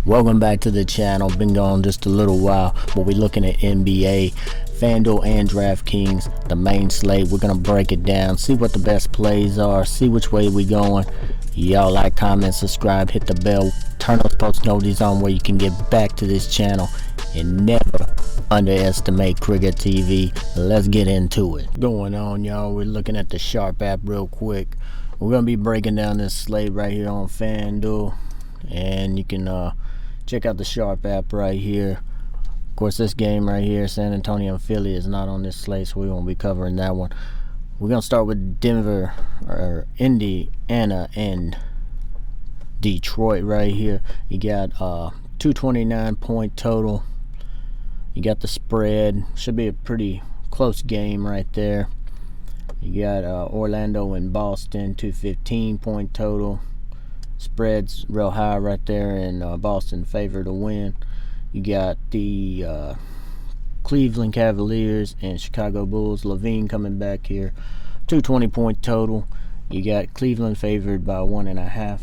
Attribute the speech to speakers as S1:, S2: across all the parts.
S1: Welcome back to the channel. Been gone just a little while, but we're looking at NBA, Fanduel, and Draftkings, the main slate. We're gonna break it down, see what the best plays are, see which way we going. Y'all like, comment, subscribe, hit the bell, turn those post notifications on where you can get back to this channel and never underestimate Cricket TV. Let's get into it. Going on, y'all. We're looking at the Sharp app real quick. We're gonna be breaking down this slate right here on FanDuel, and you can check out the Sharp app right here. Of course, this game right here, San Antonio and Philly, is not on this slate, so we won't be covering that one. We're gonna start with Denver or Indiana and Detroit right here. You got 229 point total. You got the spread. Should be a pretty close game right there. You got Orlando and Boston, 215 point total. Spread's real high right there, and Boston favored to win. You got the Cleveland Cavaliers and Chicago Bulls. Levine coming back here, 220 point total. You got Cleveland favored by 1.5.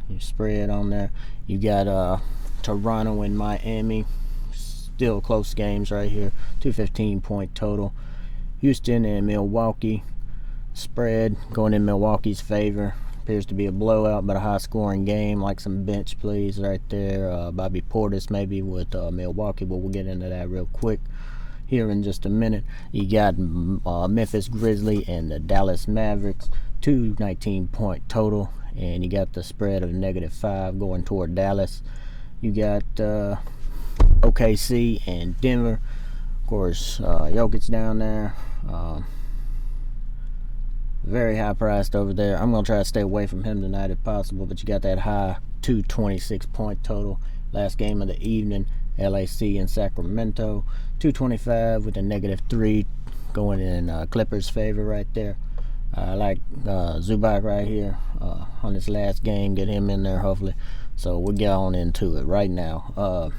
S1: Your spread on there. You got Toronto and Miami, still close games right here, 215 point total. Houston and Milwaukee, spread going in Milwaukee's favor. Appears to be a blowout, but a high-scoring game. Like some bench plays right there. Bobby Portis maybe with Milwaukee, but we'll get into that real quick here in just a minute. You got Memphis Grizzlies and the Dallas Mavericks, 219 point total, and you got the spread of -5 going toward Dallas. You got OKC and Denver. Of course, Jokic down there. Very high priced over there. I'm going to try to stay away from him tonight if possible, but you got that high 226 point total. Last game of the evening, LAC in Sacramento, 225 with a -3 going in Clippers' favor right there. I like Zubac right here on this last game. Get him in there, hopefully. So we'll get on into it right now.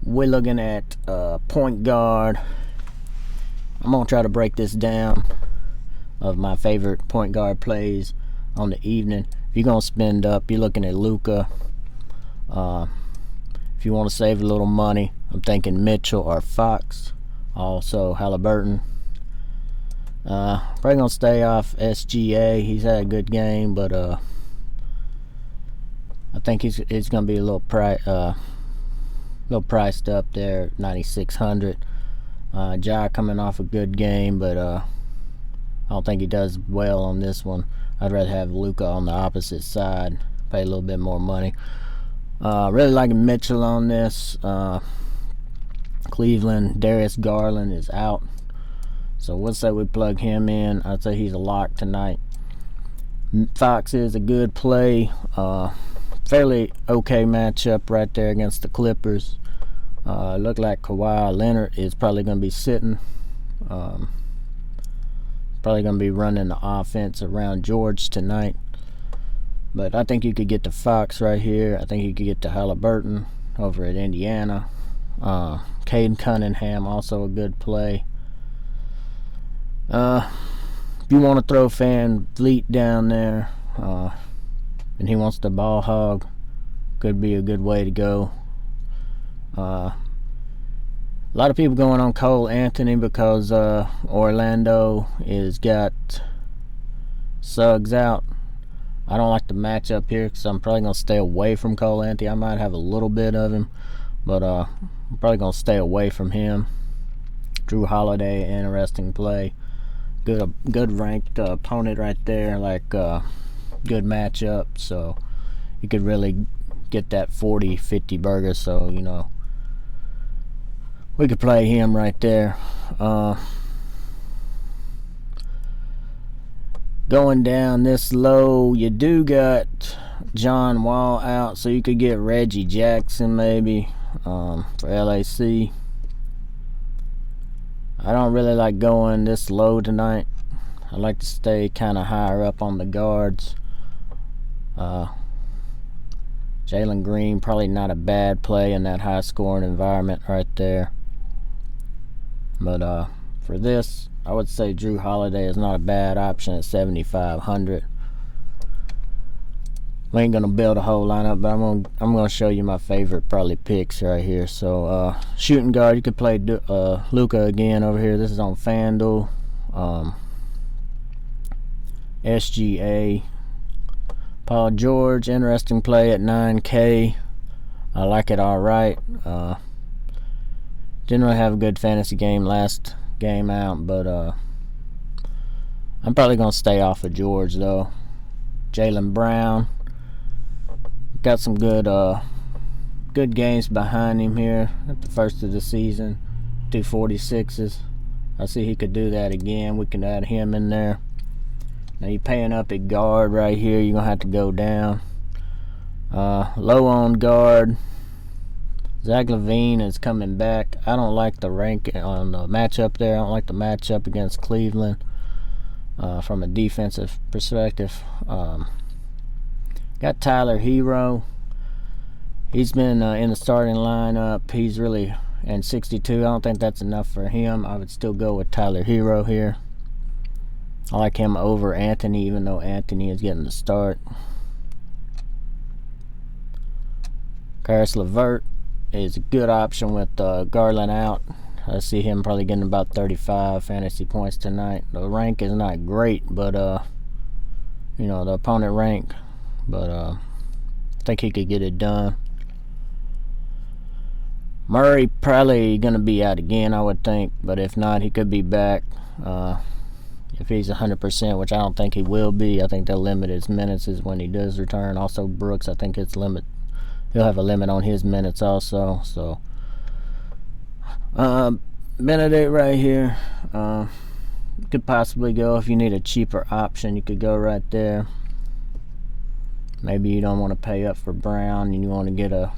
S1: We're looking at point guard. I'm going to try to break this down of my favorite point guard plays on the evening. If you're going to spend up, you're looking at Luka. If you want to save a little money, I'm thinking Mitchell or Fox. Also Halliburton. Probably going to stay off SGA. He's had a good game, but I think he's going to be a little priced up there, 9,600. Ja coming off a good game, but I don't think he does well on this one. I'd rather have Luka on the opposite side, pay a little bit more money. Really liking Mitchell on this. Cleveland, Darius Garland is out, so we'll say we plug him in. I'd say he's a lock tonight. Fox is a good play. Fairly okay matchup right there against the Clippers. Look like Kawhi Leonard is probably going to be sitting. Probably going to be running the offense around George tonight. But I think you could get the Fox right here. I think you could get the Halliburton over at Indiana. Caden Cunningham, also a good play. If you want to throw Van Vliet down there, and he wants the ball hog, could be a good way to go. A lot of people going on Cole Anthony because Orlando is got Suggs out. I don't like the matchup here because I'm probably going to stay away from Cole Anthony. I might have a little bit of him, but I'm probably going to stay away from him. Drew Holiday, interesting play. Good ranked opponent right there. Like good matchup, so you could really get that 40-50 burger. So, you know, we could play him right there. Going down this low, you do got John Wall out, so you could get Reggie Jackson maybe for LAC. I don't really like going this low tonight. I like to stay kind of higher up on the guards. Jalen Green, probably not a bad play in that high-scoring environment right there. But for this, I would say Drew Holiday is not a bad option at 7,500. we ain't gonna build a whole lineup, but I'm gonna show you my favorite probably picks right here. So shooting guard, you could play Luka again over here. This is on Fanduel. SGA. Paul George, interesting play at 9K. I like it all right. Didn't really have a good fantasy game last game out, but I'm probably gonna stay off of George though. Jaylen Brown got some good games behind him here at the first of the season. 246s. I see he could do that again. We can add him in there. Now you're paying up at guard right here. You're gonna have to go down. Low on guard. Zach LaVine is coming back. I don't like the rank on the matchup there. I don't like the matchup against Cleveland from a defensive perspective. Got Tyler Hero. He's been in the starting lineup. He's really in 62. I don't think that's enough for him. I would still go with Tyler Hero here. I like him over Anthony, even though Anthony is getting the start. Karis LeVert is a good option with Garland out. I see him probably getting about 35 fantasy points tonight. The rank is not great, but you know, the opponent rank, but I think he could get it done. Murray probably gonna be out again, I would think, but if not, he could be back. If he's 100%, which I don't think he will be, I think they'll limit his minutes is when he does return. Also, Brooks, I think he'll have a limit on his minutes also. So, Benedict right here. Could possibly go if you need a cheaper option. You could go right there. Maybe you don't want to pay up for Brown and you want to get a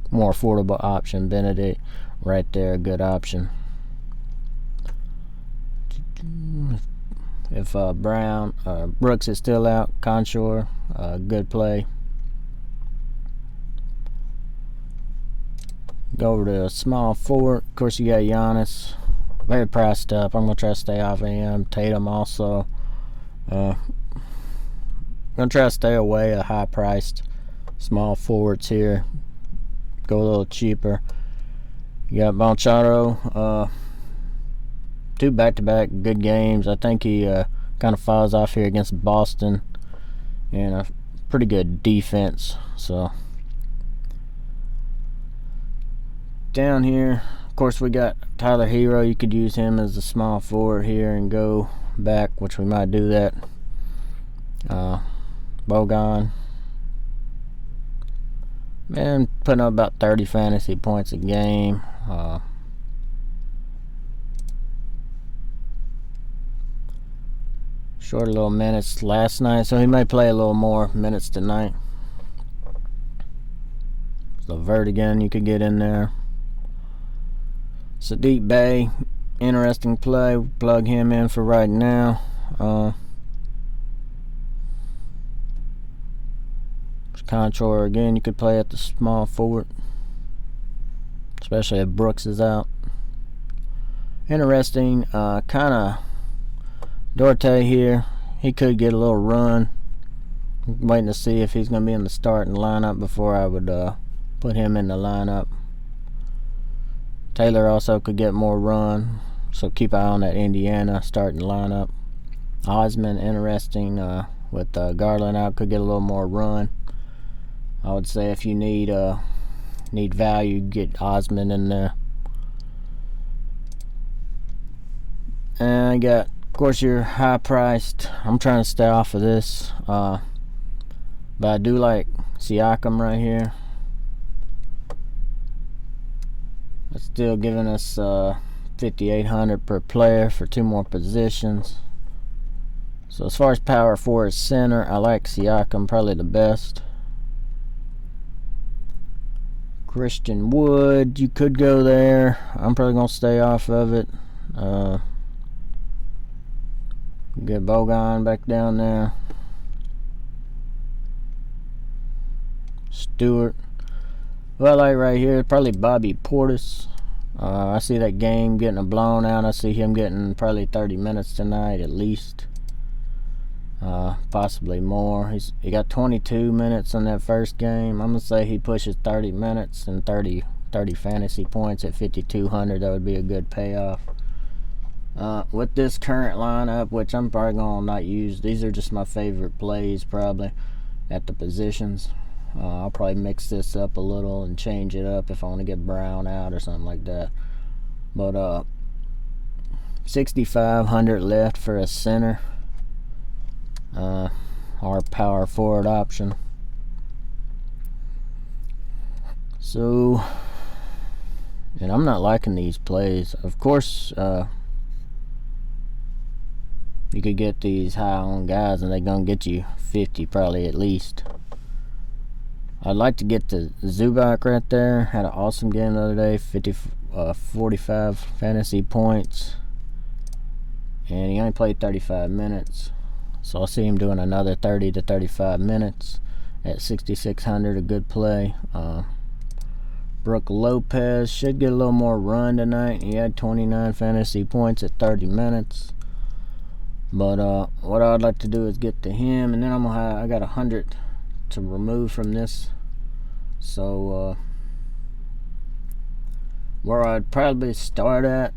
S1: more affordable option. Benedict right there, a good option. If Brooks is still out, Conshore, good play. Go over to a small forward. Of course, you got Giannis, very priced up. I'm gonna try to stay off of him. Tatum also. Gonna try to stay away of high-priced small forwards here. Go a little cheaper. You got Boncharo. 2 back-to-back good games. I think he kind of falls off here against Boston and a pretty good defense. So down here, of course, we got Tyler Hero. You could use him as a small forward here and go back, which we might do that. Bogan, man, putting up about 30 fantasy points a game. Short a little minutes last night, so he may play a little more minutes tonight. LeVert again, you could get in there. Sadiq Bey, interesting play. Plug him in for right now. Controller again, you could play at the small forward, especially if Brooks is out. Interesting, kind of Dorte here. He could get a little run. I'm waiting to see if he's going to be in the starting lineup before I would put him in the lineup. Taylor also could get more run, so keep an eye on that Indiana starting lineup. Osman, interesting, with Garland out, could get a little more run. I would say if you need value, get Osman in there. And I got, of course, you're high priced. I'm trying to stay off of this, but I do like Siakam right here. It's still giving us 5,800 per player for 2 more positions. So as far as power forward center, I like Siakam probably the best. Christian Wood, you could go there. I'm probably gonna stay off of it. Get Bogan back down there. Stewart. Well, I like right here, probably Bobby Portis. I see that game getting blown out. I see him getting probably 30 minutes tonight at least. possibly more. He got 22 minutes in that first game. I'm gonna say he pushes 30 minutes and 30 fantasy points at 5,200. That would be a good payoff. With this current lineup, which I'm probably gonna not use, these are just my favorite plays probably at the positions. I'll probably mix this up a little and change it up if I want to get Brown out or something like that. But 6,500 left for a center, our power forward option. So, and I'm not liking these plays. Of course, you could get these high on guys and they're gonna get you 50 probably at least. I'd like to get the Zubac right there. Had an awesome game the other day, 45 fantasy points, and he only played 35 minutes. So I'll see him doing another 30 to 35 minutes at 6,600, a good play. Brooke Lopez should get a little more run tonight. He had 29 fantasy points at 30 minutes. But what I'd like to do is get to him, and then I got 100 to remove from this. So where I'd probably start at,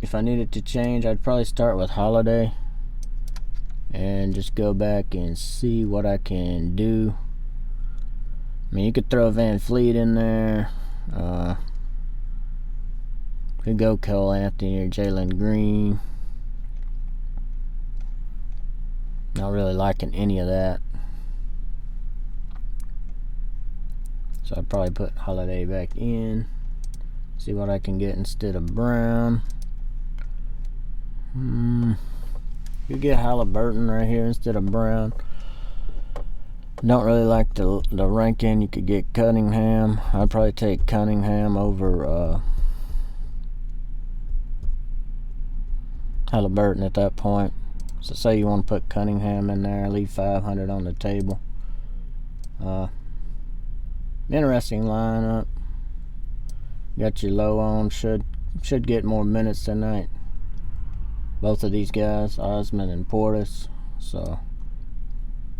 S1: if I needed to change, I'd probably start with Holiday and just go back and see what I can do. I mean, you could throw Van Fleet in there. Could go Cole Anthony or Jalen Green. Not really liking any of that. So I'd probably put Holiday back in. See what I can get instead of Brown. You get Halliburton right here instead of Brown. Don't really like the ranking. You could get Cunningham. I'd probably take Cunningham over Halliburton at that point. So say you want to put Cunningham in there, leave 500 on the table. Interesting lineup. Got your low on, should get more minutes tonight. Both of these guys, Osman and Portis. So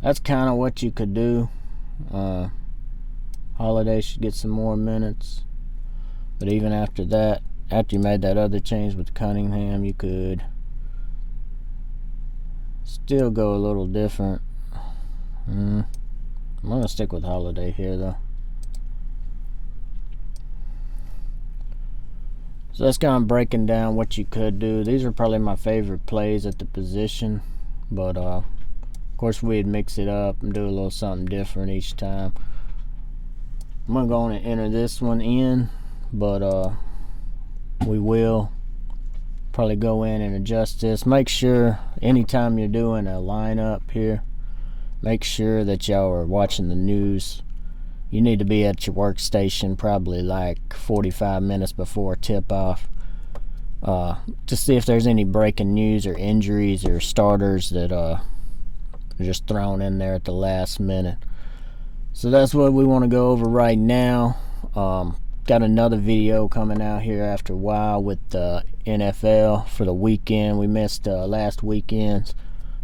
S1: that's kind of what you could do. Holiday should get some more minutes. But even after that, after you made that other change with Cunningham, you could still go a little different. I'm going to stick with Holiday here though. So that's kind of breaking down what you could do. These are probably my favorite plays at the position. But of course we'd mix it up and do a little something different each time. I'm going to go on and enter this one in. But we will probably go in and adjust this. Make sure anytime you're doing a lineup here, make sure that y'all are watching the news. You need to be at your workstation probably like 45 minutes before tip-off to see if there's any breaking news or injuries or starters that are just thrown in there at the last minute. So that's what we want to go over right now. Got another video coming out here after a while with the NFL for the weekend. We missed last weekend's.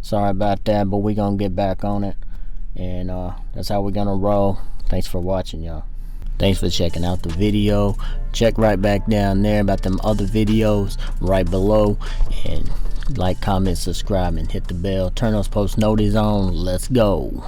S1: Sorry about that, but we're going to get back on it. And that's how we're going to roll. Thanks for watching, y'all. Thanks for checking out the video. Check right back down there about them other videos right below. And like, comment, subscribe, and hit the bell. Turn those post notices on. Let's go.